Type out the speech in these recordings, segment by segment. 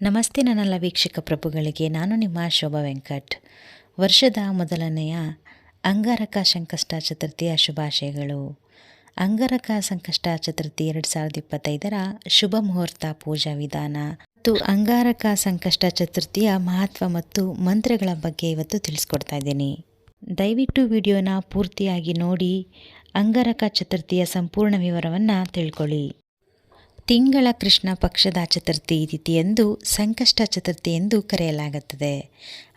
ನಮಸ್ತೆ ನನ್ನೆಲ್ಲ ವೀಕ್ಷಕ ಪ್ರಭುಗಳಿಗೆ. ನಾನು ನಿಮ್ಮ ಶೋಭಾ ವೆಂಕಟ್. ವರ್ಷದ ಮೊದಲನೆಯ ಅಂಗಾರಕ ಸಂಕಷ್ಟ ಚತುರ್ಥಿಯ ಶುಭಾಶಯಗಳು. ಅಂಗಾರಕ ಸಂಕಷ್ಟ ಚತುರ್ಥಿ 2025ರ ಶುಭ ಮುಹೂರ್ತ, ಪೂಜಾ ವಿಧಾನ ಮತ್ತು ಅಂಗಾರಕ ಸಂಕಷ್ಟ ಚತುರ್ಥಿಯ ಮಹತ್ವ ಮತ್ತು ಮಂತ್ರಗಳ ಬಗ್ಗೆ ಇವತ್ತು ತಿಳಿಸ್ಕೊಡ್ತಾ ಇದ್ದೀನಿ. ದಯವಿಟ್ಟು ವಿಡಿಯೋನ ಪೂರ್ತಿಯಾಗಿ ನೋಡಿ ಅಂಗಾರಕ ಚತುರ್ಥಿಯ ಸಂಪೂರ್ಣ ವಿವರವನ್ನು ತಿಳ್ಕೊಳ್ಳಿ. ತಿಂಗಳ ಕೃಷ್ಣ ಪಕ್ಷದ ಚತುರ್ಥಿ ತಿಥಿಯಂದು ಸಂಕಷ್ಟ ಚತುರ್ಥಿ ಎಂದು ಕರೆಯಲಾಗುತ್ತದೆ.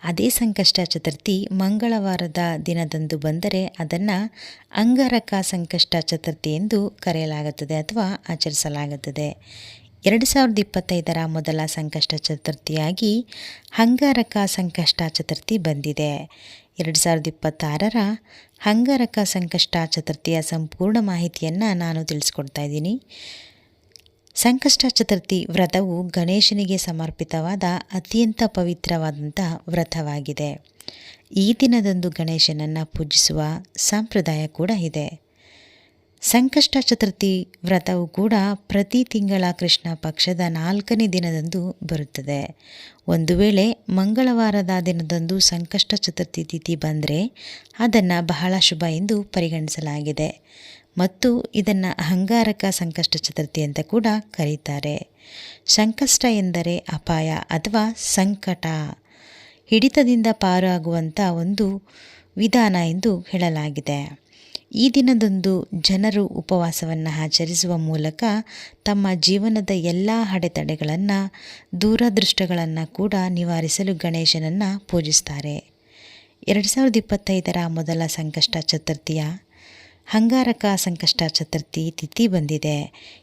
ಅದೇ ಸಂಕಷ್ಟ ಚತುರ್ಥಿ ಮಂಗಳವಾರದ ದಿನದಂದು ಬಂದರೆ ಅದನ್ನು ಅಂಗಾರಕ ಸಂಕಷ್ಟ ಚತುರ್ಥಿ ಎಂದು ಕರೆಯಲಾಗುತ್ತದೆ ಅಥವಾ ಆಚರಿಸಲಾಗುತ್ತದೆ. 2025ರ ಮೊದಲ ಸಂಕಷ್ಟ ಚತುರ್ಥಿಯಾಗಿ ಅಂಗಾರಕ ಸಂಕಷ್ಟ ಚತುರ್ಥಿ ಬಂದಿದೆ. 2026ರ ಅಂಗಾರಕ ಸಂಕಷ್ಟ ಚತುರ್ಥಿಯ ಸಂಪೂರ್ಣ ಮಾಹಿತಿಯನ್ನು ನಾನು ತಿಳಿಸ್ಕೊಡ್ತಾ ಇದ್ದೀನಿ. ಸಂಕಷ್ಟ ಚತುರ್ಥಿ ವ್ರತವು ಗಣೇಶನಿಗೆ ಸಮರ್ಪಿತವಾದ ಅತ್ಯಂತ ಪವಿತ್ರವಾದಂಥ ವ್ರತವಾಗಿದೆ. ಈ ದಿನದಂದು ಗಣೇಶನನ್ನು ಪೂಜಿಸುವ ಸಂಪ್ರದಾಯ ಕೂಡ ಇದೆ. ಸಂಕಷ್ಟ ಚತುರ್ಥಿ ವ್ರತವು ಕೂಡ ಪ್ರತಿ ತಿಂಗಳ ಕೃಷ್ಣ ಪಕ್ಷದ 4ನೇ ದಿನದಂದು ಬರುತ್ತದೆ. ಒಂದು ವೇಳೆ ಮಂಗಳವಾರದ ದಿನದಂದು ಸಂಕಷ್ಟ ಚತುರ್ಥಿ ತಿಥಿ ಬಂದರೆ ಅದನ್ನು ಬಹಳ ಶುಭ ಎಂದು ಪರಿಗಣಿಸಲಾಗಿದೆ ಮತ್ತು ಇದನ್ನು ಅಂಗಾರಕ ಸಂಕಷ್ಟ ಚತುರ್ಥಿ ಅಂತ ಕೂಡ ಕರೀತಾರೆ. ಸಂಕಷ್ಟ ಎಂದರೆ ಅಪಾಯ ಅಥವಾ ಸಂಕಟ, ಹಿಡಿತದಿಂದ ಪಾರಾಗುವಂಥ ಒಂದು ವಿಧಾನ ಎಂದು ಹೇಳಲಾಗಿದೆ. ಈ ದಿನದಂದು ಜನರು ಉಪವಾಸವನ್ನು ಆಚರಿಸುವ ಮೂಲಕ ತಮ್ಮ ಜೀವನದ ಎಲ್ಲ ಅಡೆತಡೆಗಳನ್ನು, ದೂರದೃಷ್ಟಗಳನ್ನು ಕೂಡ ನಿವಾರಿಸಲು ಗಣೇಶನನ್ನು ಪೂಜಿಸ್ತಾರೆ. 2025ರ ಮೊದಲ ಸಂಕಷ್ಟ ಚತುರ್ಥಿಯ ಅಂಗಾರಕ ಸಂಕಷ್ಟ ಚತುರ್ಥಿ ತಿಥಿ ಬಂದಿದೆ.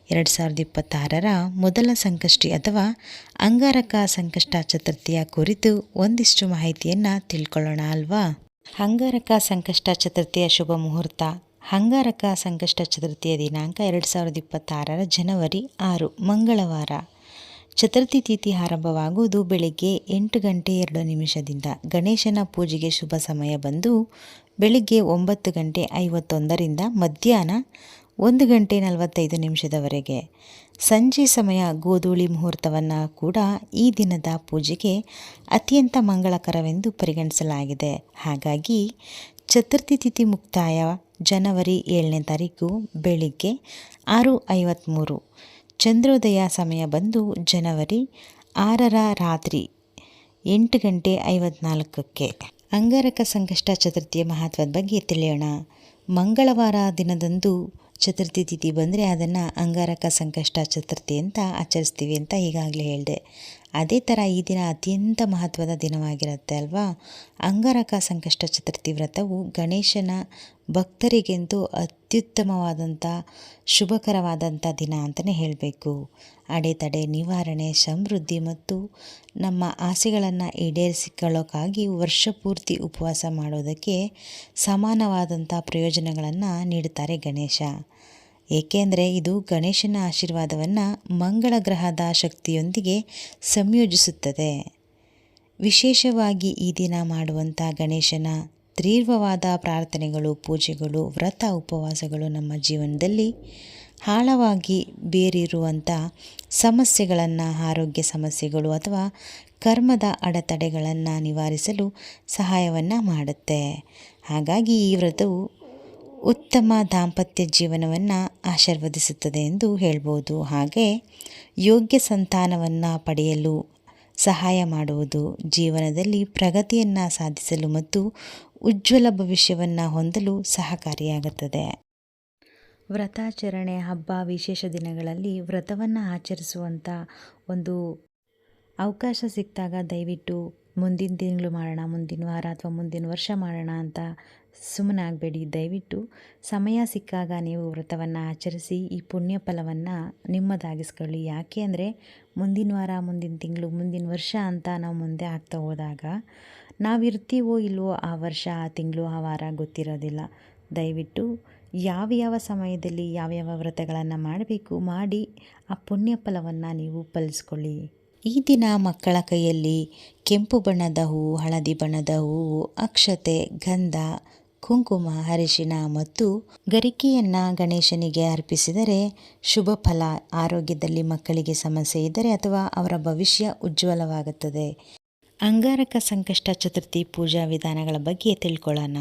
2026ರ ಮೊದಲ ಸಂಕಷ್ಟಿ ಅಥವಾ ಅಂಗಾರಕ ಸಂಕಷ್ಟ ಚತುರ್ಥಿಯ ಕುರಿತು ಒಂದಿಷ್ಟು ಮಾಹಿತಿಯನ್ನು ತಿಳ್ಕೊಳ್ಳೋಣ ಅಲ್ವಾ. ಅಂಗಾರಕ ಸಂಕಷ್ಟ ಚತುರ್ಥಿಯ ಶುಭ ಮುಹೂರ್ತ. ಅಂಗಾರಕ ಸಂಕಷ್ಟ ಚತುರ್ಥಿಯ ದಿನಾಂಕ 2026ರ ಜನವರಿ 6 ಮಂಗಳವಾರ. ಚತುರ್ಥಿ ತಿಥಿ ಆರಂಭವಾಗುವುದು ಬೆಳಿಗ್ಗೆ 8:02 ಗಣೇಶನ ಪೂಜೆಗೆ ಶುಭ ಸಮಯ ಬಂದು ಬೆಳಿಗ್ಗೆ 9:51 ಮಧ್ಯಾಹ್ನ 1:45 ಸಂಜೆ ಸಮಯ ಗೋಧೂಳಿ ಮುಹೂರ್ತವನ್ನು ಕೂಡ ಈ ದಿನದ ಪೂಜೆಗೆ ಅತ್ಯಂತ ಮಂಗಳಕರವೆಂದು ಪರಿಗಣಿಸಲಾಗಿದೆ. ಹಾಗಾಗಿ ಚತುರ್ಥಿ ತಿಥಿ ಮುಕ್ತಾಯ ಜನವರಿ 7ನೇ ತಾರೀಕು ಬೆಳಿಗ್ಗೆ 6:53. ಚಂದ್ರೋದಯ ಸಮಯ ಬಂದು ಜನವರಿ 6ರ ರಾತ್ರಿ 8:54. ಅಂಗಾರಕ ಸಂಕಷ್ಟ ಚತುರ್ಥಿಯ ಮಹತ್ವದ ಬಗ್ಗೆ ತಿಳಿಯೋಣ. ಮಂಗಳವಾರ ದಿನದಂದು ಚತುರ್ಥಿ ತಿಥಿ ಬಂದರೆ ಅದನ್ನು ಅಂಗಾರಕ ಸಂಕಷ್ಟ ಚತುರ್ಥಿ ಅಂತ ಆಚರಿಸ್ತೀವಿ ಅಂತ ಈಗಾಗಲೇ ಹೇಳಿದೆ. ಅದೇ ಥರ ಈ ದಿನ ಅತ್ಯಂತ ಮಹತ್ವದ ದಿನವಾಗಿರುತ್ತೆ ಅಲ್ವಾ. ಅಂಗಾರಕ ಸಂಕಷ್ಟ ಚತುರ್ಥಿ ವ್ರತವು ಗಣೇಶನ ಭಕ್ತರಿಗೆಂದು ಅತ್ಯುತ್ತಮವಾದಂಥ ಶುಭಕರವಾದಂಥ ದಿನ ಅಂತಲೇ ಹೇಳಬೇಕು. ಅಡೆತಡೆ ನಿವಾರಣೆ, ಸಮೃದ್ಧಿ ಮತ್ತು ನಮ್ಮ ಆಸೆಗಳನ್ನು ಈಡೇರಿಸಿಕೊಳ್ಳೋಕ್ಕಾಗಿ ವರ್ಷಪೂರ್ತಿ ಉಪವಾಸ ಮಾಡೋದಕ್ಕೆ ಸಮಾನವಾದಂಥ ಪ್ರಯೋಜನಗಳನ್ನು ನೀಡುತ್ತಾರೆ ಗಣೇಶ. ಏಕೆಂದರೆ ಇದು ಗಣೇಶನ ಆಶೀರ್ವಾದವನ್ನು ಮಂಗಳ ಗ್ರಹದ ಶಕ್ತಿಯೊಂದಿಗೆ ಸಂಯೋಜಿಸುತ್ತದೆ. ವಿಶೇಷವಾಗಿ ಈ ದಿನ ಮಾಡುವಂಥ ಗಣೇಶನ ತೀವ್ರವಾದ ಪ್ರಾರ್ಥನೆಗಳು, ಪೂಜೆಗಳು, ವ್ರತ, ಉಪವಾಸಗಳು ನಮ್ಮ ಜೀವನದಲ್ಲಿ ಆಳವಾಗಿ ಬೇರಿರುವಂಥ ಸಮಸ್ಯೆಗಳನ್ನು, ಆರೋಗ್ಯ ಸಮಸ್ಯೆಗಳು ಅಥವಾ ಕರ್ಮದ ಅಡೆತಡೆಗಳನ್ನು ನಿವಾರಿಸಲು ಸಹಾಯವನ್ನು ಮಾಡುತ್ತೆ. ಹಾಗಾಗಿ ಈ ವ್ರತವು ಉತ್ತಮ ದಾಂಪತ್ಯ ಜೀವನವನ್ನು ಆಶೀರ್ವದಿಸುತ್ತದೆ ಎಂದು ಹೇಳ್ಬೋದು. ಹಾಗೆ ಯೋಗ್ಯ ಸಂತಾನವನ್ನು ಪಡೆಯಲು ಸಹಾಯ ಮಾಡುವುದು, ಜೀವನದಲ್ಲಿ ಪ್ರಗತಿಯನ್ನು ಸಾಧಿಸಲು ಮತ್ತು ಉಜ್ವಲ ಭವಿಷ್ಯವನ್ನು ಹೊಂದಲು ಸಹಕಾರಿಯಾಗುತ್ತದೆ. ವ್ರತಾಚರಣೆ, ಹಬ್ಬ, ವಿಶೇಷ ದಿನಗಳಲ್ಲಿ ವ್ರತವನ್ನು ಆಚರಿಸುವಂಥ ಒಂದು ಅವಕಾಶ ಸಿಕ್ಕಿದಾಗ ದಯವಿಟ್ಟು ಮುಂದಿನ ತಿಂಗಳು ಮಾಡೋಣ, ಮುಂದಿನ ವಾರ ಅಥವಾ ಮುಂದಿನ ವರ್ಷ ಮಾಡೋಣ ಅಂತ ಸುಮ್ಮನೆ ಆಗಬೇಡಿ. ದಯವಿಟ್ಟು ಸಮಯ ಸಿಕ್ಕಾಗ ನೀವು ವ್ರತವನ್ನು ಆಚರಿಸಿ ಈ ಪುಣ್ಯ ಫಲವನ್ನು ನಿಮ್ಮದಾಗಿಸ್ಕೊಳ್ಳಿ. ಯಾಕೆ ಅಂದರೆ ಮುಂದಿನ ವಾರ, ಮುಂದಿನ ತಿಂಗಳು, ಮುಂದಿನ ವರ್ಷ ಅಂತ ನಾವು ಮುಂದೆ ಆಗ್ತಾ ಹೋದಾಗ ನಾವಿರ್ತೀವೋ ಇಲ್ವೋ ಆ ವರ್ಷ, ಆ ತಿಂಗಳು, ಆ ವಾರ ಗೊತ್ತಿರೋದಿಲ್ಲ. ದಯವಿಟ್ಟು ಯಾವ ಸಮಯದಲ್ಲಿ ಯಾವ್ಯಾವ ವ್ರತಗಳನ್ನು ಮಾಡಬೇಕು ಮಾಡಿ ಆ ಪುಣ್ಯ ಫಲವನ್ನು ನೀವು ಫಲಿಸ್ಕೊಳ್ಳಿ. ಈ ದಿನ ಮಕ್ಕಳ ಕೈಯಲ್ಲಿ ಕೆಂಪು ಬಣ್ಣದ ಹೂವು, ಹಳದಿ ಬಣ್ಣದ ಹೂವು, ಅಕ್ಷತೆ, ಗಂಧ, ಕುಂಕುಮ, ಅರಿಶಿಣ ಮತ್ತು ಗರಿಕೆಯನ್ನು ಗಣೇಶನಿಗೆ ಅರ್ಪಿಸಿದರೆ ಶುಭ ಫಲ. ಆರೋಗ್ಯದಲ್ಲಿ ಮಕ್ಕಳಿಗೆ ಸಮಸ್ಯೆ ಇದ್ದರೆ ಅಥವಾ ಅವರ ಭವಿಷ್ಯ ಉಜ್ವಲವಾಗುತ್ತದೆ. ಅಂಗಾರಕ ಸಂಕಷ್ಟ ಚತುರ್ಥಿ ಪೂಜಾ ವಿಧಾನಗಳ ಬಗ್ಗೆ ತಿಳ್ಕೊಳ್ಳೋಣ.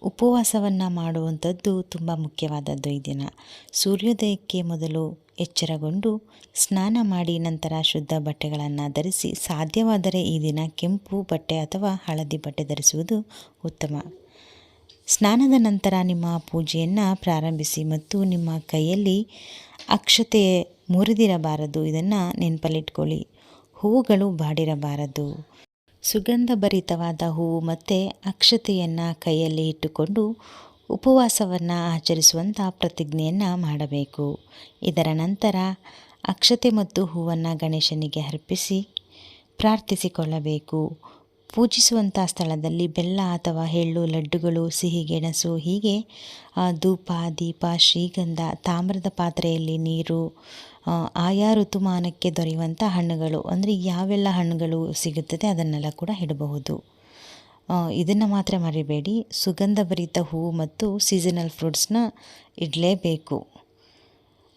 ಉಪವಾಸವನ್ನು ಮಾಡುವಂಥದ್ದು ತುಂಬ ಮುಖ್ಯವಾದದ್ದು. ಈ ದಿನ ಸೂರ್ಯೋದಯಕ್ಕೆ ಮೊದಲು ಎಚ್ಚರಗೊಂಡು ಸ್ನಾನ ಮಾಡಿ ನಂತರ ಶುದ್ಧ ಬಟ್ಟೆಗಳನ್ನು ಧರಿಸಿ, ಸಾಧ್ಯವಾದರೆ ಈ ದಿನ ಕೆಂಪು ಬಟ್ಟೆ ಅಥವಾ ಹಳದಿ ಬಟ್ಟೆ ಧರಿಸುವುದು ಉತ್ತಮ. ಸ್ನಾನದ ನಂತರ ನಿಮ್ಮ ಪೂಜೆಯನ್ನು ಪ್ರಾರಂಭಿಸಿ ಮತ್ತು ನಿಮ್ಮ ಕೈಯಲ್ಲಿ ಅಕ್ಷತೆ ಮುರಿದಿರಬಾರದು. ಇದನ್ನು ನೆನಪಲ್ಲಿಟ್ಕೊಳ್ಳಿ. ಹೂವುಗಳು ಬಾಡಿರಬಾರದು. ಸುಗಂಧಭರಿತವಾದ ಹೂವು ಮತ್ತು ಅಕ್ಷತೆಯನ್ನು ಕೈಯಲ್ಲಿ ಇಟ್ಟುಕೊಂಡು ಉಪವಾಸವನ್ನು ಆಚರಿಸುವಂಥ ಪ್ರತಿಜ್ಞೆಯನ್ನು ಮಾಡಬೇಕು. ಇದರ ನಂತರ ಅಕ್ಷತೆ ಮತ್ತು ಹೂವನ್ನು ಗಣೇಶನಿಗೆ ಅರ್ಪಿಸಿ ಪ್ರಾರ್ಥಿಸಿಕೊಳ್ಳಬೇಕು. ಪೂಜಿಸುವಂಥ ಸ್ಥಳದಲ್ಲಿ ಬೆಲ್ಲ ಅಥವಾ ಎಳ್ಳು, ಲಡ್ಡುಗಳು, ಸಿಹಿಗೆಣಸು, ಹೀಗೆ ಧೂಪ, ದೀಪ, ಶ್ರೀಗಂಧ, ತಾಮ್ರದ ಪಾತ್ರೆಯಲ್ಲಿ ನೀರು, ಆಯಾ ಋತುಮಾನಕ್ಕೆ ದೊರೆಯುವಂಥ ಹಣ್ಣುಗಳು, ಅಂದರೆ ಯಾವೆಲ್ಲ ಹಣ್ಣುಗಳು ಸಿಗುತ್ತದೆ ಅದನ್ನೆಲ್ಲ ಕೂಡ ಇಡಬಹುದು. ಇದನ್ನು ಮಾತ್ರ ಮರಿಬೇಡಿ, ಸುಗಂಧಭರಿತ ಹೂವು ಮತ್ತು ಸೀಸನಲ್ ಫ್ರೂಟ್ಸ್ನ ಇಡಲೇಬೇಕು.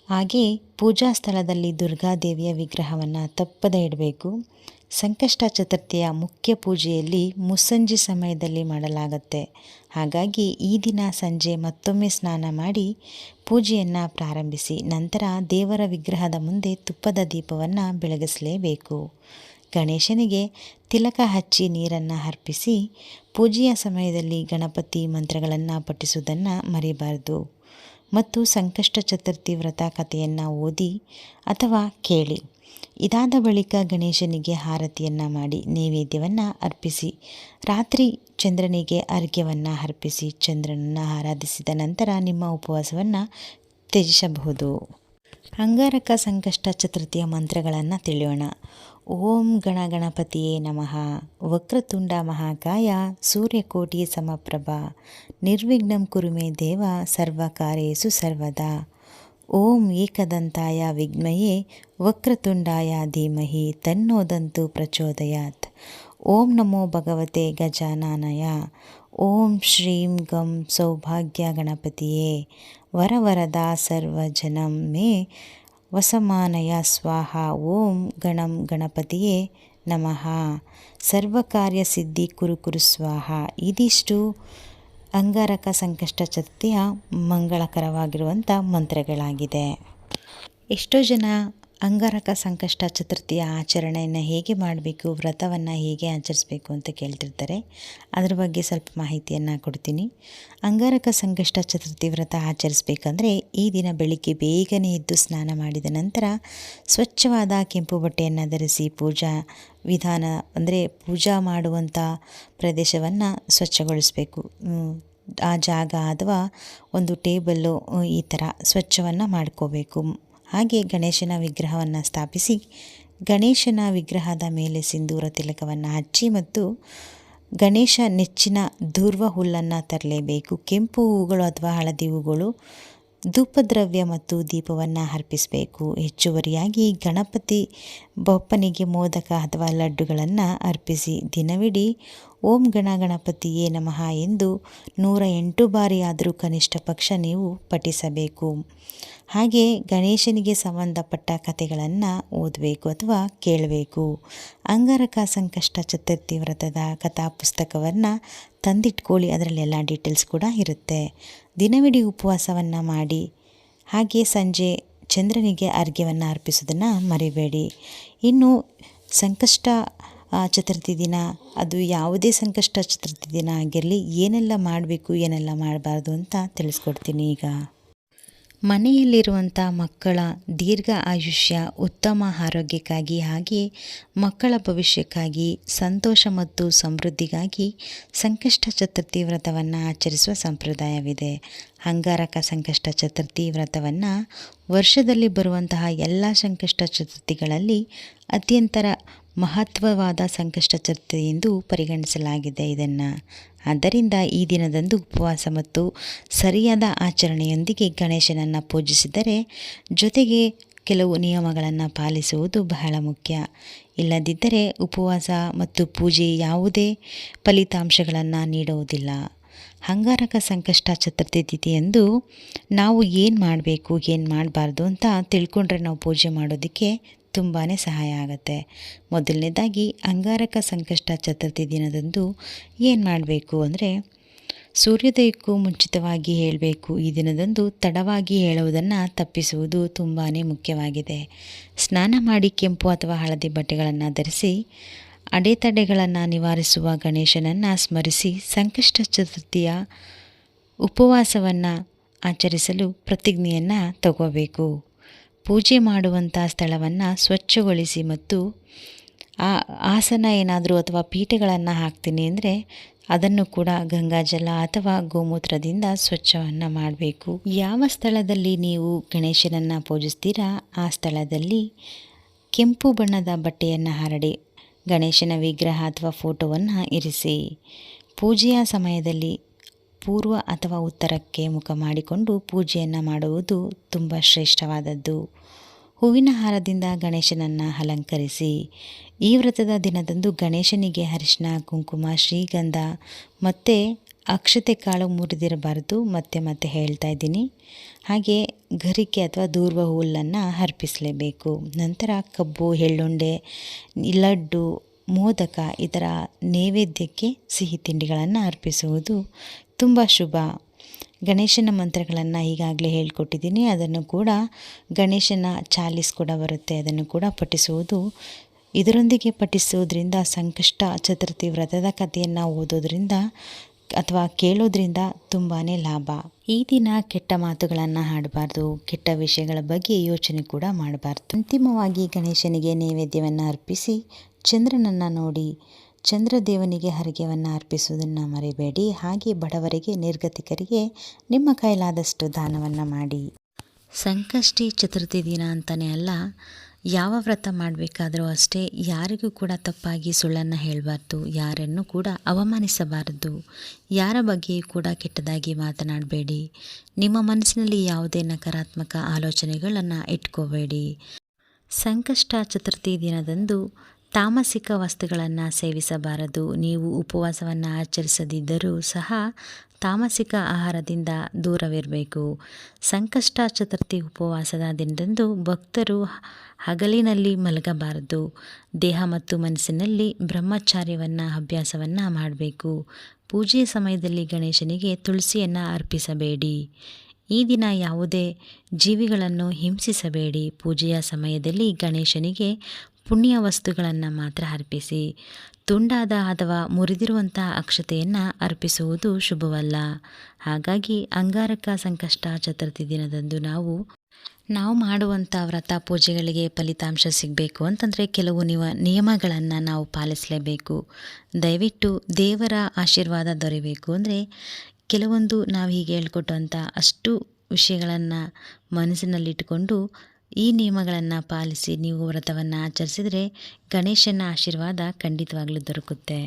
ಹಾಗೆ ಪೂಜಾ ಸ್ಥಳದಲ್ಲಿ ದುರ್ಗಾದೇವಿಯ ವಿಗ್ರಹವನ್ನು ತಪ್ಪದೇ ಇಡಬೇಕು. ಸಂಕಷ್ಟ ಚತುರ್ಥಿಯ ಮುಖ್ಯ ಪೂಜೆಯಲ್ಲಿ ಮುಸ್ಸಂಜೆ ಸಮಯದಲ್ಲಿ ಮಾಡಲಾಗುತ್ತೆ. ಹಾಗಾಗಿ ಈ ದಿನ ಸಂಜೆ ಮತ್ತೊಮ್ಮೆ ಸ್ನಾನ ಮಾಡಿ ಪೂಜೆಯನ್ನು ಪ್ರಾರಂಭಿಸಿ ನಂತರ ದೇವರ ವಿಗ್ರಹದ ಮುಂದೆ ತುಪ್ಪದ ದೀಪವನ್ನು ಬೆಳಗಿಸಲೇಬೇಕು. ಗಣೇಶನಿಗೆ ತಿಲಕ ಹಚ್ಚಿ ನೀರನ್ನು ಅರ್ಪಿಸಿ ಪೂಜೆಯ ಸಮಯದಲ್ಲಿ ಗಣಪತಿ ಮಂತ್ರಗಳನ್ನು ಪಠಿಸುವುದನ್ನು ಮರಿಬಾರದು. ಮತ್ತು ಸಂಕಷ್ಟ ಚತುರ್ಥಿ ವ್ರತ ಕಥೆಯನ್ನು ಓದಿ ಅಥವಾ ಕೇಳಿ. ಇದಾದ ಬಳಿಕ ಗಣೇಶನಿಗೆ ಆರತಿಯನ್ನು ಮಾಡಿ ನೈವೇದ್ಯವನ್ನು ಅರ್ಪಿಸಿ ರಾತ್ರಿ ಚಂದ್ರನಿಗೆ ಅರ್ಘ್ಯವನ್ನು ಅರ್ಪಿಸಿ ಚಂದ್ರನನ್ನು ಆರಾಧಿಸಿದ ನಂತರ ನಿಮ್ಮ ಉಪವಾಸವನ್ನು ತ್ಯಜಿಸಬಹುದು. ಅಂಗಾರಕ ಸಂಕಷ್ಟ ಚತುರ್ಥಿಯ ಮಂತ್ರಗಳನ್ನು ತಿಳಿಯೋಣ. ಓಂ ಗಣ ಗಣಪತಿಯೇ ನಮಃ. ವಕ್ರತುಂಡ ಮಹಾಕಾಯ ಸೂರ್ಯಕೋಟಿ ಸಮಪ್ರಭ ನಿರ್ವಿಘ್ನಂ ಕುರು ಮೇ ದೇವ ಸರ್ವಕಾರ್ಯೇಷು ಸರ್ವದಾ. ಓಂ ಏಕದಂತಾಯ ವಿದ್ಮಹೇ ವಕ್ರತುಂಡಾಯ ಧೀಮಹಿ ತನ್ನೋದಂತು ಪ್ರಚೋದಯಾತ್. ಓಂ ನಮೋ ಭಗವತೆ ಗಜಾನನಾಯ. ಓಂ ಶ್ರೀಂ ಗಂ ಸೌಭಾಗ್ಯ ಗಣಪತಿಯೇ ವರವರದ ಸರ್ವಜನಂ ಮೇ ವಸಮಾನಯ ಸ್ವಾಹ. ಓಂ ಗಣಂ ಗಣಪತಿಯೇ ನಮಃ. ಸರ್ವಕಾರ್ಯ ಸಿದ್ಧಿ ಕುರು ಕುರು ಸ್ವಾಹ. ಇದಿಷ್ಟು ಅಂಗಾರಕ ಸಂಕಷ್ಟ ಚತುರ್ಥಿಯ ಮಂಗಳಕರವಾಗಿರುವಂಥ ಮಂತ್ರಗಳಾಗಿದೆ. ಎಷ್ಟೋ ಜನ ಅಂಗಾರಕ ಸಂಕಷ್ಟ ಚತುರ್ಥಿಯ ಆಚರಣೆಯನ್ನು ಹೇಗೆ ಮಾಡಬೇಕು, ವ್ರತವನ್ನು ಹೇಗೆ ಆಚರಿಸಬೇಕು ಅಂತ ಕೇಳ್ತಿರ್ತಾರೆ. ಅದರ ಬಗ್ಗೆ ಸ್ವಲ್ಪ ಮಾಹಿತಿಯನ್ನು ಕೊಡ್ತೀನಿ. ಅಂಗಾರಕ ಸಂಕಷ್ಟ ಚತುರ್ಥಿ ವ್ರತ ಆಚರಿಸಬೇಕಂದ್ರೆ ಈ ದಿನ ಬೆಳಿಗ್ಗೆ ಬೇಗನೆ ಎದ್ದು ಸ್ನಾನ ಮಾಡಿದ ನಂತರ ಸ್ವಚ್ಛವಾದ ಕೆಂಪು ಬಟ್ಟೆಯನ್ನು ಧರಿಸಿ ಪೂಜಾ ವಿಧಾನ ಅಂದರೆ ಪೂಜಾ ಮಾಡುವಂಥ ಪ್ರದೇಶವನ್ನು ಸ್ವಚ್ಛಗೊಳಿಸಬೇಕು. ಆ ಜಾಗ ಅಥವಾ ಒಂದು ಟೇಬಲ್ಲು ಈ ಥರ ಸ್ವಚ್ಛವನ್ನು ಮಾಡ್ಕೋಬೇಕು. ಹಾಗೆ ಗಣೇಶನ ವಿಗ್ರಹವನ್ನು ಸ್ಥಾಪಿಸಿ ಗಣೇಶನ ವಿಗ್ರಹದ ಮೇಲೆ ಸಿಂಧೂರ ತಿಲಕವನ್ನು ಹಚ್ಚಿ ಮತ್ತು ಗಣೇಶ ನೆಚ್ಚಿನ ಧೂರ್ವ ಹುಲ್ಲನ್ನು ತರಲೇಬೇಕು. ಕೆಂಪು ಹೂಗಳು ಅಥವಾ ಹಳದಿ ಹೂಗಳು, ಧೂಪದ್ರವ್ಯ ಮತ್ತು ದೀಪವನ್ನು ಅರ್ಪಿಸಬೇಕು. ಹೆಚ್ಚುವರಿಯಾಗಿ ಗಣಪತಿ ಬಪ್ಪನಿಗೆ ಮೋದಕ ಅಥವಾ ಲಡ್ಡುಗಳನ್ನು ಅರ್ಪಿಸಿ ದಿನವಿಡೀ ಓಂ ಗಣ ಗಣಪತಿಯೇ ನಮಃ ಎಂದು 108 ಬಾರಿ ಆದರೂ ಕನಿಷ್ಠ ಪಕ್ಷ ನೀವು ಪಠಿಸಬೇಕು. ಹಾಗೆ ಗಣೇಶನಿಗೆ ಸಂಬಂಧಪಟ್ಟ ಕಥೆಗಳನ್ನು ಓದಬೇಕು ಅಥವಾ ಕೇಳಬೇಕು. ಅಂಗಾರಕ ಸಂಕಷ್ಟ ಚತುರ್ಥಿ ವ್ರತದ ಕಥಾ ಪುಸ್ತಕವನ್ನು ತಂದಿಟ್ಕೊಳ್ಳಿ, ಅದರಲ್ಲೆಲ್ಲ ಡೀಟೇಲ್ಸ್ ಕೂಡ ಇರುತ್ತೆ. ದಿನವಿಡೀ ಉಪವಾಸವನ್ನು ಮಾಡಿ ಹಾಗೆ ಸಂಜೆ ಚಂದ್ರನಿಗೆ ಅರ್ಘ್ಯವನ್ನು ಅರ್ಪಿಸೋದನ್ನು ಮರಿಬೇಡಿ. ಇನ್ನು ಸಂಕಷ್ಟ ಚತುರ್ಥಿ ದಿನ, ಅದು ಯಾವುದೇ ಸಂಕಷ್ಟ ಚತುರ್ಥಿ ದಿನ ಆಗಿರಲಿ, ಏನೆಲ್ಲ ಮಾಡಬೇಕು ಏನೆಲ್ಲ ಮಾಡಬಾರ್ದು ಅಂತ ತಿಳಿಸ್ಕೊಡ್ತೀನಿ. ಈಗ ಮನೆಯಲ್ಲಿರುವಂಥ ಮಕ್ಕಳ ದೀರ್ಘ ಆಯುಷ್ಯ, ಉತ್ತಮ ಆರೋಗ್ಯಕ್ಕಾಗಿ ಹಾಗೆ ಮಕ್ಕಳ ಭವಿಷ್ಯಕ್ಕಾಗಿ ಸಂತೋಷ ಮತ್ತು ಸಮೃದ್ಧಿಗಾಗಿ ಸಂಕಷ್ಟ ಚತುರ್ಥಿ ವ್ರತವನ್ನು ಆಚರಿಸುವ ಸಂಪ್ರದಾಯವಿದೆ. ಅಂಗಾರಕ ಸಂಕಷ್ಟ ಚತುರ್ಥಿ ವ್ರತವನ್ನು ವರ್ಷದಲ್ಲಿ ಬರುವಂತಹ ಎಲ್ಲ ಸಂಕಷ್ಟ ಚತುರ್ಥಿಗಳಲ್ಲಿ ಅತ್ಯಂತ ಮಹತ್ವವಾದ ಸಂಕಷ್ಟ ಚತುರ್ಥಿ ಎಂದು ಪರಿಗಣಿಸಲಾಗಿದೆ ಇದನ್ನು. ಆದ್ದರಿಂದ ಈ ದಿನದಂದು ಉಪವಾಸ ಮತ್ತು ಸರಿಯಾದ ಆಚರಣೆಯೊಂದಿಗೆ ಗಣೇಶನನ್ನು ಪೂಜಿಸಿದರೆ ಜೊತೆಗೆ ಕೆಲವು ನಿಯಮಗಳನ್ನು ಪಾಲಿಸುವುದು ಬಹಳ ಮುಖ್ಯ. ಇಲ್ಲದಿದ್ದರೆ ಉಪವಾಸ ಮತ್ತು ಪೂಜೆ ಯಾವುದೇ ಫಲಿತಾಂಶಗಳನ್ನು ನೀಡುವುದಿಲ್ಲ. ಅಂಗಾರಕ ಸಂಕಷ್ಟ ಚತುರ್ಥಿ ತಿಥಿಯಂದು ನಾವು ಏನು ಮಾಡಬೇಕು ಏನು ಮಾಡಬಾರ್ದು ಅಂತ ತಿಳ್ಕೊಂಡ್ರೆ ನಾವು ಪೂಜೆ ಮಾಡೋದಕ್ಕೆ ತುಂಬಾ ಸಹಾಯ ಆಗುತ್ತೆ. ಮೊದಲನೇದಾಗಿ ಅಂಗಾರಕ ಸಂಕಷ್ಟ ಚತುರ್ಥಿ ದಿನದಂದು ಏನು ಮಾಡಬೇಕು ಅಂದರೆ, ಸೂರ್ಯೋದಯಕ್ಕೂ ಮುಂಚಿತವಾಗಿ ಹೇಳಬೇಕು. ಈ ದಿನದಂದು ತಡವಾಗಿ ಹೇಳುವುದನ್ನು ತಪ್ಪಿಸುವುದು ತುಂಬಾ ಮುಖ್ಯವಾಗಿದೆ. ಸ್ನಾನ ಮಾಡಿ ಕೆಂಪು ಅಥವಾ ಹಳದಿ ಬಟ್ಟೆಗಳನ್ನು ಧರಿಸಿ ಅಡೆತಡೆಗಳನ್ನು ನಿವಾರಿಸುವ ಗಣೇಶನನ್ನು ಸ್ಮರಿಸಿ ಸಂಕಷ್ಟ ಚತುರ್ಥಿಯ ಉಪವಾಸವನ್ನು ಆಚರಿಸಲು ಪ್ರತಿಜ್ಞೆಯನ್ನು ತಗೋಬೇಕು. ಪೂಜೆ ಮಾಡುವಂಥ ಸ್ಥಳವನ್ನು ಸ್ವಚ್ಛಗೊಳಿಸಿ ಮತ್ತು ಆಸನ ಏನಾದರೂ ಅಥವಾ ಪೀಠಗಳನ್ನು ಹಾಕ್ತೀನಿ ಅಂದರೆ ಅದನ್ನು ಕೂಡ ಗಂಗಾಜಲ ಅಥವಾ ಗೋಮೂತ್ರದಿಂದ ಸ್ವಚ್ಛವನ್ನು ಮಾಡಬೇಕು. ಯಾವ ಸ್ಥಳದಲ್ಲಿ ನೀವು ಗಣೇಶನನ್ನು ಪೂಜಿಸ್ತೀರಾ ಆ ಸ್ಥಳದಲ್ಲಿ ಕೆಂಪು ಬಣ್ಣದ ಬಟ್ಟೆಯನ್ನು ಹರಡಿ ಗಣೇಶನ ವಿಗ್ರಹ ಅಥವಾ ಫೋಟೋವನ್ನು ಇರಿಸಿ. ಪೂಜೆಯ ಸಮಯದಲ್ಲಿ ಪೂರ್ವ ಅಥವಾ ಉತ್ತರಕ್ಕೆ ಮುಖ ಮಾಡಿಕೊಂಡು ಪೂಜೆಯನ್ನು ಮಾಡುವುದು ತುಂಬ ಶ್ರೇಷ್ಠವಾದದ್ದು. ಹೂವಿನ ಹಾರದಿಂದ ಗಣೇಶನನ್ನು ಅಲಂಕರಿಸಿ. ಈ ವ್ರತದ ದಿನದಂದು ಗಣೇಶನಿಗೆ ಅರಿಶಿನ, ಕುಂಕುಮ, ಶ್ರೀಗಂಧ ಮತ್ತು ಅಕ್ಷತೆ ಕಾಳು ಮುರಿದಿರಬಾರ್ದು. ಮತ್ತೆ ಹೇಳ್ತಾ ಇದ್ದೀನಿ. ಹಾಗೆ ಗರಿಕೆ ಅಥವಾ ದೂರ್ವ ಹುಲ್ಲನ್ನು ಅರ್ಪಿಸಲೇಬೇಕು. ನಂತರ ಕಬ್ಬು, ಎಳ್ಳುಂಡೆ, ಲಡ್ಡು, ಮೋದಕ ಇದರ ನೈವೇದ್ಯಕ್ಕೆ ಸಿಹಿ ತಿಂಡಿಗಳನ್ನು ಅರ್ಪಿಸುವುದು ತುಂಬ ಶುಭ. ಗಣೇಶನ ಮಂತ್ರಗಳನ್ನು ಈಗಾಗಲೇ ಹೇಳ್ಕೊಟ್ಟಿದ್ದೀನಿ. ಅದನ್ನು ಕೂಡ ಗಣೇಶನ ಚಾಲೀಸ್ ಕೂಡ ಬರುತ್ತೆ, ಅದನ್ನು ಕೂಡ ಪಠಿಸುವುದು. ಇದರೊಂದಿಗೆ ಪಠಿಸುವುದರಿಂದ ಸಂಕಷ್ಟ ಚತುರ್ಥಿ ವ್ರತದ ಕಥೆಯನ್ನು ಓದೋದ್ರಿಂದ ಅಥವಾ ಕೇಳೋದ್ರಿಂದ ತುಂಬಾ ಲಾಭ. ಈ ದಿನ ಕೆಟ್ಟ ಮಾತುಗಳನ್ನು ಆಡಬಾರ್ದು, ಕೆಟ್ಟ ವಿಷಯಗಳ ಬಗ್ಗೆ ಯೋಚನೆ ಕೂಡ ಮಾಡಬಾರ್ದು. ಅಂತಿಮವಾಗಿ ಗಣೇಶನಿಗೆ ನೈವೇದ್ಯವನ್ನು ಅರ್ಪಿಸಿ ಚಂದ್ರನನ್ನು ನೋಡಿ ಚಂದ್ರದೇವನಿಗೆ ಹರಕೆಯನ್ನು ಅರ್ಪಿಸುವುದನ್ನು ಮರಿಬೇಡಿ. ಹಾಗೆ ಬಡವರಿಗೆ, ನಿರ್ಗತಿಕರಿಗೆ ನಿಮ್ಮ ಕೈಲಾದಷ್ಟು ದಾನವನ್ನು ಮಾಡಿ. ಸಂಕಷ್ಟಿ ಚತುರ್ಥಿ ದಿನ ಅಂತಲೇ ಅಲ್ಲ, ಯಾವ ವ್ರತ ಮಾಡಬೇಕಾದರೂ ಅಷ್ಟೇ ಯಾರಿಗೂ ಕೂಡ ತಪ್ಪಾಗಿ ಸುಳ್ಳನ್ನು ಹೇಳಬಾರ್ದು, ಯಾರನ್ನು ಕೂಡ ಅವಮಾನಿಸಬಾರದು, ಯಾರ ಬಗ್ಗೆಯೂ ಕೂಡ ಕೆಟ್ಟದಾಗಿ ಮಾತನಾಡಬೇಡಿ. ನಿಮ್ಮ ಮನಸ್ಸಿನಲ್ಲಿ ಯಾವುದೇ ನಕಾರಾತ್ಮಕ ಆಲೋಚನೆಗಳನ್ನು ಇಟ್ಕೋಬೇಡಿ. ಸಂಕಷ್ಟ ಚತುರ್ಥಿ ದಿನದಂದು ತಾಮಸಿಕ ವಸ್ತುಗಳನ್ನು ಸೇವಿಸಬಾರದು. ನೀವು ಉಪವಾಸವನ್ನು ಆಚರಿಸದಿದ್ದರೂ ಸಹ ತಾಮಸಿಕ ಆಹಾರದಿಂದ ದೂರವಿರಬೇಕು. ಸಂಕಷ್ಟ ಚತುರ್ಥಿ ಉಪವಾಸದ ದಿನದಂದು ಭಕ್ತರು ಹಗಲಿನಲ್ಲಿ ಮಲಗಬಾರದು. ದೇಹ ಮತ್ತು ಮನಸ್ಸಿನಲ್ಲಿ ಬ್ರಹ್ಮಚಾರ್ಯವನ್ನು ಅಭ್ಯಾಸವನ್ನು ಮಾಡಬೇಕು. ಪೂಜೆಯ ಸಮಯದಲ್ಲಿ ಗಣೇಶನಿಗೆ ತುಳಸಿಯನ್ನು ಅರ್ಪಿಸಬೇಡಿ. ಈ ದಿನ ಯಾವುದೇ ಜೀವಿಗಳನ್ನು ಹಿಂಸಿಸಬೇಡಿ. ಪೂಜೆಯ ಸಮಯದಲ್ಲಿ ಗಣೇಶನಿಗೆ ಪುಣ್ಯ ವಸ್ತುಗಳನ್ನು ಮಾತ್ರ ಅರ್ಪಿಸಿ. ತುಂಡಾದ ಅಥವಾ ಮುರಿದಿರುವಂಥ ಅಕ್ಷತೆಯನ್ನು ಅರ್ಪಿಸುವುದು ಶುಭವಲ್ಲ. ಹಾಗಾಗಿ ಅಂಗಾರಕ ಸಂಕಷ್ಟ ಚತುರ್ಥಿ ದಿನದಂದು ನಾವು ಮಾಡುವಂಥ ವ್ರತ ಪೂಜೆಗಳಿಗೆ ಫಲಿತಾಂಶ ಸಿಗಬೇಕು ಅಂತಂದರೆ ಕೆಲವು ನಿಯಮಗಳನ್ನು ನಾವು ಪಾಲಿಸಲೇಬೇಕು. ದಯವಿಟ್ಟು ದೇವರ ಆಶೀರ್ವಾದ ದೊರೆಯಬೇಕು ಅಂದರೆ ಕೆಲವೊಂದು ನಾವು ಹೀಗೆ ಹೇಳ್ಕೊಟ್ಟಂಥ ಅಷ್ಟು ವಿಷಯಗಳನ್ನು ಮನಸ್ಸಿನಲ್ಲಿಟ್ಟುಕೊಂಡು ಈ ನಿಯಮಗಳನ್ನು ಪಾಲಿಸಿ ನೀವು ವ್ರತವನ್ನು ಆಚರಿಸಿದರೆ ಗಣೇಶನ ಆಶೀರ್ವಾದ ಖಂಡಿತವಾಗ್ಲೂ ದೊರಕುತ್ತೆ.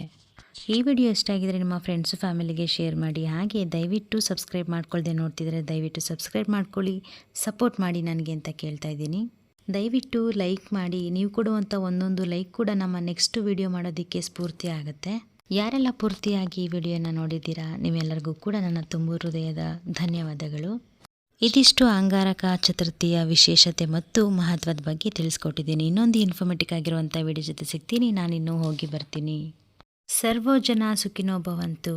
ಈ ವಿಡಿಯೋ ಇಷ್ಟ ಆಗಿದರೆ ನಿಮ್ಮ ಫ್ರೆಂಡ್ಸು ಫ್ಯಾಮಿಲಿಗೆ ಶೇರ್ ಮಾಡಿ. ಹಾಗೆ ದಯವಿಟ್ಟು ಸಬ್ಸ್ಕ್ರೈಬ್ ಮಾಡ್ಕೊಳ್ಳದೆ ನೋಡ್ತಿದ್ರೆ ದಯವಿಟ್ಟು ಸಬ್ಸ್ಕ್ರೈಬ್ ಮಾಡ್ಕೊಳ್ಳಿ, ಸಪೋರ್ಟ್ ಮಾಡಿ ನನಗೆ ಅಂತ ಕೇಳ್ತಾ ಇದ್ದೀನಿ. ದಯವಿಟ್ಟು ಲೈಕ್ ಮಾಡಿ. ನೀವು ಕೊಡುವಂಥ ಒಂದೊಂದು ಲೈಕ್ ಕೂಡ ನಮ್ಮ ನೆಕ್ಸ್ಟ್ ವಿಡಿಯೋ ಮಾಡೋದಕ್ಕೆ ಸ್ಫೂರ್ತಿ ಆಗುತ್ತೆ. ಯಾರೆಲ್ಲ ಪೂರ್ತಿಯಾಗಿ ಈ ವಿಡಿಯೋನ ನೋಡಿದ್ದೀರಾ ನೀವೆಲ್ಲರಿಗೂ ಕೂಡ ನನ್ನ ತುಂಬ ಹೃದಯದ ಧನ್ಯವಾದಗಳು. ಇದಿಷ್ಟು ಅಂಗಾರಕ ಚತುರ್ಥಿಯ ವಿಶೇಷತೆ ಮತ್ತು ಮಹತ್ವದ ಬಗ್ಗೆ ತಿಳಿಸ್ಕೊಟ್ಟಿದ್ದೀನಿ. ಇನ್ನೊಂದು ಇನ್ಫಾರ್ಮೇಟಿವ್ ಆಗಿರುವಂಥ ವಿಡಿಯೋ ಜೊತೆ ಸಿಗ್ತೀನಿ. ನಾನಿನ್ನೂ ಹೋಗಿ ಬರ್ತೀನಿ. ಸರ್ವೋ ಜನ ಸುಖಿನೋ ಭವಂತು.